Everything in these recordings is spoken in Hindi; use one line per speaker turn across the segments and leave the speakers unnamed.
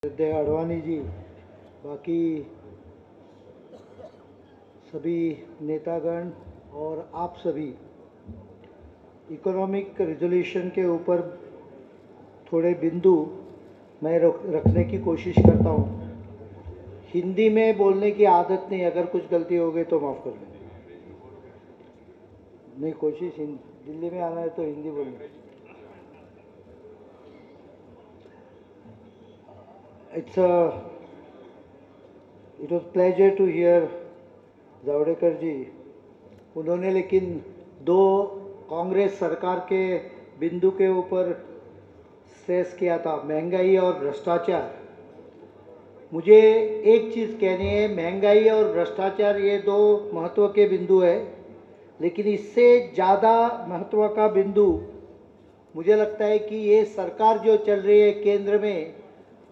श्रद्धेय अडवाणी जी, बाकी सभी नेतागण और आप सभी, इकोनॉमिक रिजोल्यूशन के ऊपर थोड़े बिंदु मैं रखने की कोशिश करता हूँ। हिंदी में बोलने की आदत नहीं, अगर कुछ गलती हो गई तो माफ़ कर दें। नहीं, कोशिश दिल्ली में आना है तो हिंदी बोलनी। It was pleasure to hear Javadekar ji. उन्होंने लेकिन दो कांग्रेस सरकार के बिंदु के ऊपर स्ट्रेस किया था, महंगाई और भ्रष्टाचार। मुझे एक चीज़ कहनी है, महंगाई और भ्रष्टाचार ये दो महत्व के बिंदु है, लेकिन इससे ज़्यादा महत्व का बिंदु मुझे लगता है कि ये सरकार जो चल रही है केंद्र में,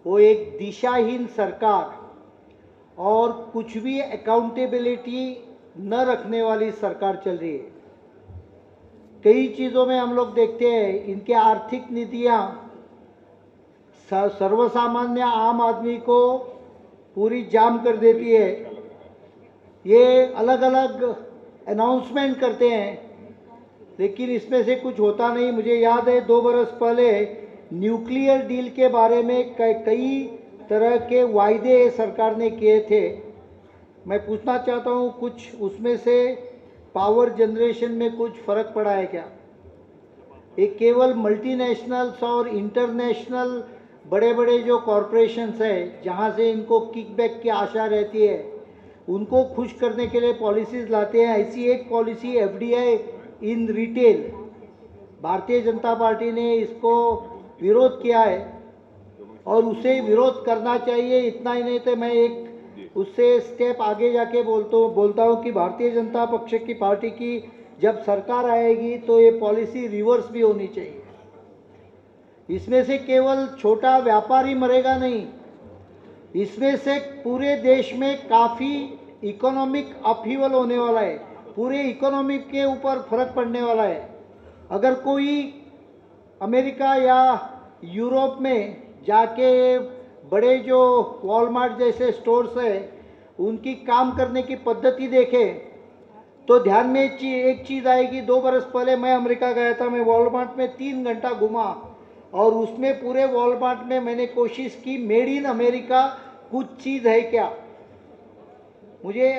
वो एक दिशाहीन सरकार और कुछ भी अकाउंटेबिलिटी न रखने वाली सरकार चल रही है। कई चीज़ों में हम लोग देखते हैं, इनके आर्थिक नीतियाँ सर्वसामान्य आम आदमी को पूरी जाम कर देती है। ये अलग अलग अनाउंसमेंट करते हैं, लेकिन इसमें से कुछ होता नहीं। मुझे याद है 2 बरस पहले न्यूक्लियर डील के बारे में कई तरह के वायदे सरकार ने किए थे। मैं पूछना चाहता हूँ, कुछ उसमें से पावर जनरेशन में कुछ फ़र्क पड़ा है क्या? ये केवल मल्टीनेशनल्स और इंटरनेशनल बड़े बड़े जो कॉरपोरेशंस है, जहाँ से इनको किकबैक की आशा रहती है, उनको खुश करने के लिए पॉलिसीज़ लाते हैं। ऐसी एक policy FDI in retail, Bharatiya Janata party ने इसको विरोध किया है और उसे विरोध करना चाहिए। इतना ही नहीं तो मैं एक उससे स्टेप आगे जाके बोलता हूँ कि भारतीय जनता पक्ष की पार्टी की जब सरकार आएगी तो ये पॉलिसी रिवर्स भी होनी चाहिए। इसमें से केवल छोटा व्यापारी मरेगा नहीं, इसमें से पूरे देश में काफ़ी इकोनॉमिक अपहीवल होने वाला है, पूरे इकोनॉमी के ऊपर फर्क पड़ने वाला है। अगर कोई अमेरिका या यूरोप में जाके बड़े जो वॉलमार्ट जैसे स्टोर्स है, उनकी काम करने की पद्धति देखे तो ध्यान में एक चीज़ आएगी। 2 बरस पहले मैं अमेरिका गया था, मैं वॉलमार्ट में 3 घंटा घूमा और उसमें पूरे वॉलमार्ट में मैंने कोशिश की मेड इन अमेरिका कुछ चीज़ है क्या। मुझे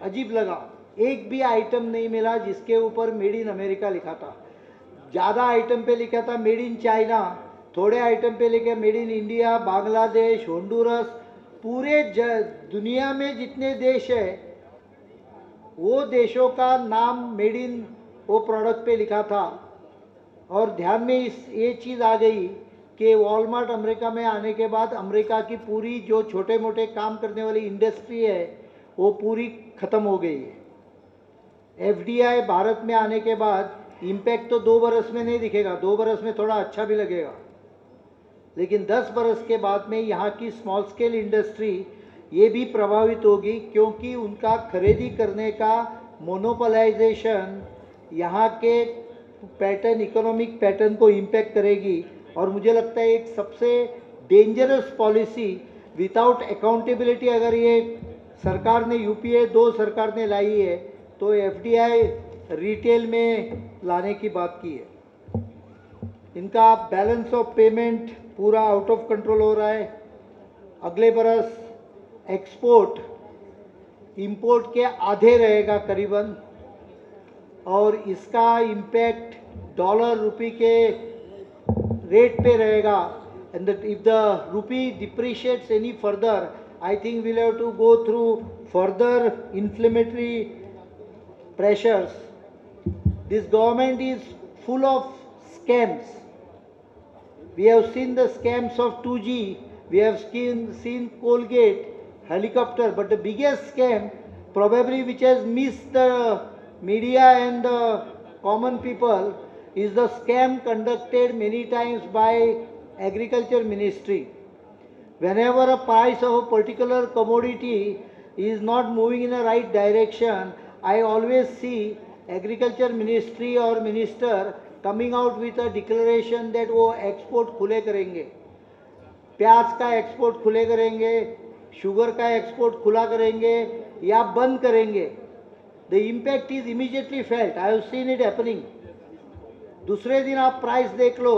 अजीब लगा, एक भी आइटम नहीं मिला जिसके ऊपर मेड इन अमेरिका लिखा था। ज़्यादा आइटम पे लिखा था मेड इन चाइना, थोड़े आइटम पे लिखे made in India, Bangladesh, Honduras. पूरे दुनिया में जितने देश है, वो देशों का नाम मेड इन वो प्रोडक्ट पे लिखा था। और ध्यान में ये चीज़ आ गई कि वॉलमार्ट अमेरिका में आने के बाद अमेरिका की पूरी जो छोटे मोटे काम करने वाली इंडस्ट्री है, वो पूरी ख़त्म हो गई है। एफडीआई भारत में आने के बाद इम्पैक्ट तो 2 बरस में नहीं दिखेगा, 2 बरस में थोड़ा अच्छा भी लगेगा, लेकिन 10 बरस के बाद में यहाँ की स्मॉल स्केल इंडस्ट्री ये भी प्रभावित होगी, क्योंकि उनका खरीदी करने का मोनोपोलाइजेशन यहाँ के पैटर्न, इकोनॉमिक पैटर्न को इम्पैक्ट करेगी। और मुझे लगता है एक सबसे डेंजरस पॉलिसी विदाउट अकाउंटेबिलिटी अगर ये सरकार ने, यूपीए 2 सरकार ने लाई है, तो एफडीआई रिटेल में लाने की बात की है। इनका बैलेंस ऑफ पेमेंट पूरा आउट ऑफ कंट्रोल हो रहा है। अगले बरस एक्सपोर्ट इंपोर्ट के आधे रहेगा करीबन, और इसका इम्पैक्ट डॉलर रुपी के रेट पे रहेगा। And if the rupee depreciates any further, I think we'll have to go through further inflammatory pressures. This government is full of scams. We have seen the scams of 2G, we have seen Colgate, helicopter, but the biggest scam probably which has missed the media and the common people is the scam conducted many times by agriculture ministry. Whenever a price of a particular commodity is not moving in the right direction, I always see agriculture ministry or minister coming out with a declaration that वो export खुले करेंगे। प्याज का एक्सपोर्ट खुले करेंगे, शुगर का एक्सपोर्ट खुला करेंगे या बंद करेंगे, the impact is immediately felt. I have seen it happening. दूसरे दिन आप प्राइस देख लो,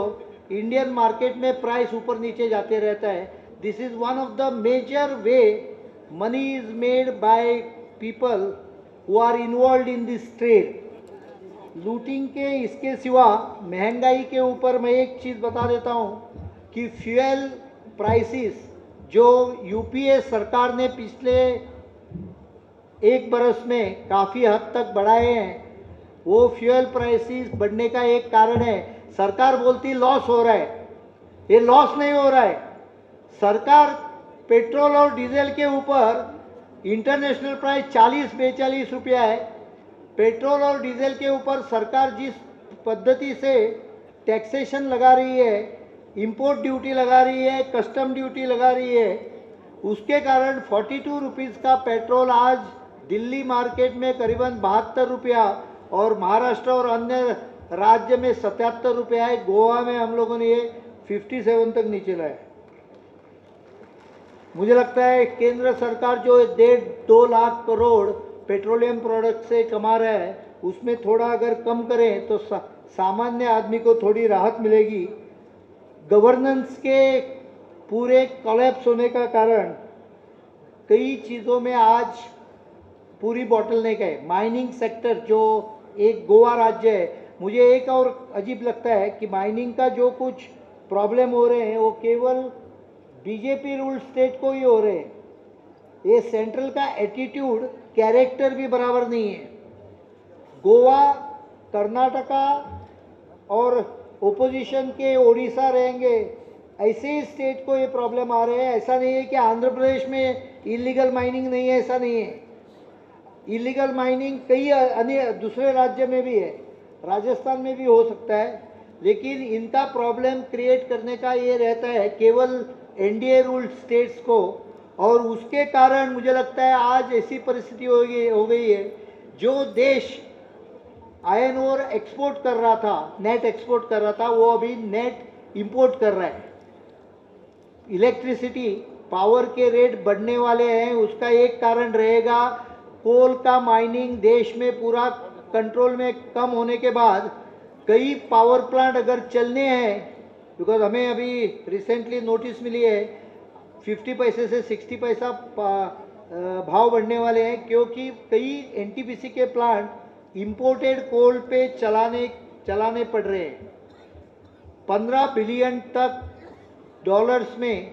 इंडियन मार्केट में प्राइस ऊपर नीचे जाते रहता है। This is one of the major way money is made by people who are involve in this trade. Looting के इसके सिवा महंगाई के ऊपर मैं एक चीज़ बता देता हूँ कि फ्यूल प्राइसेस जो यूपीए सरकार ने पिछले एक बरस में काफ़ी हद तक बढ़ाए हैं, वो फ्यूल प्राइसेस बढ़ने का एक कारण है। सरकार बोलती लॉस हो रहा है, ये लॉस नहीं हो रहा है। सरकार पेट्रोल और डीजल के ऊपर इंटरनेशनल प्राइस 40-42 रुपया है। पेट्रोल और डीजल के ऊपर सरकार जिस पद्धति से टैक्सेशन लगा रही है, इंपोर्ट ड्यूटी लगा रही है, कस्टम ड्यूटी लगा रही है, उसके कारण 42 रुपीज़ का पेट्रोल आज दिल्ली मार्केट में करीबन 72 रुपया और महाराष्ट्र और अन्य राज्य में 77 रुपया है। गोवा में हम लोगों ने ये 57 तक नीचे लाया। मुझे लगता है केंद्र सरकार जो 1.5-2 लाख करोड़ पेट्रोलियम प्रोडक्ट से कमा रहा है, उसमें थोड़ा अगर कम करें तो सामान्य आदमी को थोड़ी राहत मिलेगी। गवर्नेंस के पूरे कोलैप्स होने का कारण कई चीज़ों में आज पूरी बॉटलनेक है। माइनिंग सेक्टर जो एक गोवा राज्य है, मुझे एक और अजीब लगता है कि माइनिंग का जो कुछ प्रॉब्लम हो रहे हैं वो केवल बीजेपी रूल स्टेट को ही हो रहे हैं। ये सेंट्रल का एटीट्यूड, कैरेक्टर भी बराबर नहीं है। गोवा, कर्नाटका और ओपोजिशन के ओडिशा रहेंगे, ऐसे ही स्टेट को ये प्रॉब्लम आ रहे हैं। ऐसा नहीं है कि आंध्र प्रदेश में इलीगल माइनिंग नहीं है, ऐसा नहीं है। इलीगल माइनिंग कई अन्य दूसरे राज्य में भी है, राजस्थान में भी हो सकता है, लेकिन इनका प्रॉब्लम क्रिएट करने का ये रहता है केवल एनडीए रूल स्टेट्स को, और उसके कारण मुझे लगता है आज ऐसी परिस्थिति हो गई है। जो देश आयरन ओर एक्सपोर्ट कर रहा था, नेट एक्सपोर्ट कर रहा था, वो अभी नेट इंपोर्ट कर रहा है। इलेक्ट्रिसिटी पावर के रेट बढ़ने वाले हैं, उसका एक कारण रहेगा कोल का माइनिंग देश में पूरा कंट्रोल में कम होने के बाद कई पावर प्लांट अगर चलने हैं, बिकॉज हमें अभी रिसेंटली नोटिस मिली है 50 पैसे से 60 पैसा भाव बढ़ने वाले हैं, क्योंकि कई एनटीपीसी के प्लांट इंपोर्टेड कोल पे चलाने पड़ रहे हैं। 15 बिलियन तक डॉलर्स में,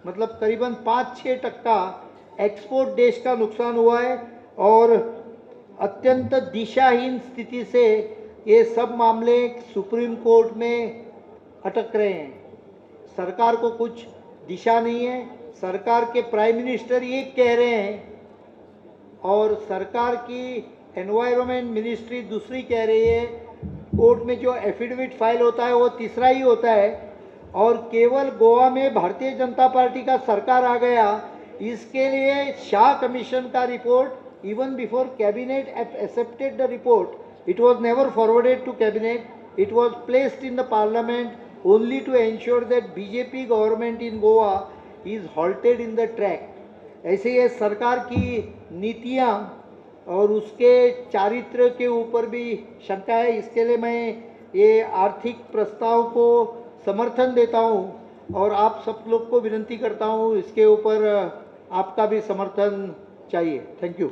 मतलब करीबन 5-6% एक्सपोर्ट देश का नुकसान हुआ है, और अत्यंत दिशाहीन स्थिति से ये सब मामले सुप्रीम कोर्ट में अटक रहे हैं। सरकार को कुछ दिशा नहीं है। सरकार के प्राइम मिनिस्टर ये कह रहे हैं और सरकार की एनवायरनमेंट मिनिस्ट्री दूसरी कह रही है। कोर्ट में जो एफिडेविट फाइल होता है वो तीसरा ही होता है, और केवल गोवा में भारतीय जनता पार्टी का सरकार आ गया। इसके लिए शाह कमीशन का report, even before cabinet accepted the report, it was never forwarded to cabinet, it was placed in the parliament only to ensure that BJP government in Goa is halted in the track। ऐसे ये सरकार की नीतियाँ और उसके चारित्र के ऊपर भी शंका है। इसके लिए मैं ये आर्थिक प्रस्ताव को समर्थन देता हूँ और आप सब लोग को विनती करता हूँ इसके ऊपर आपका भी समर्थन चाहिए। Thank you.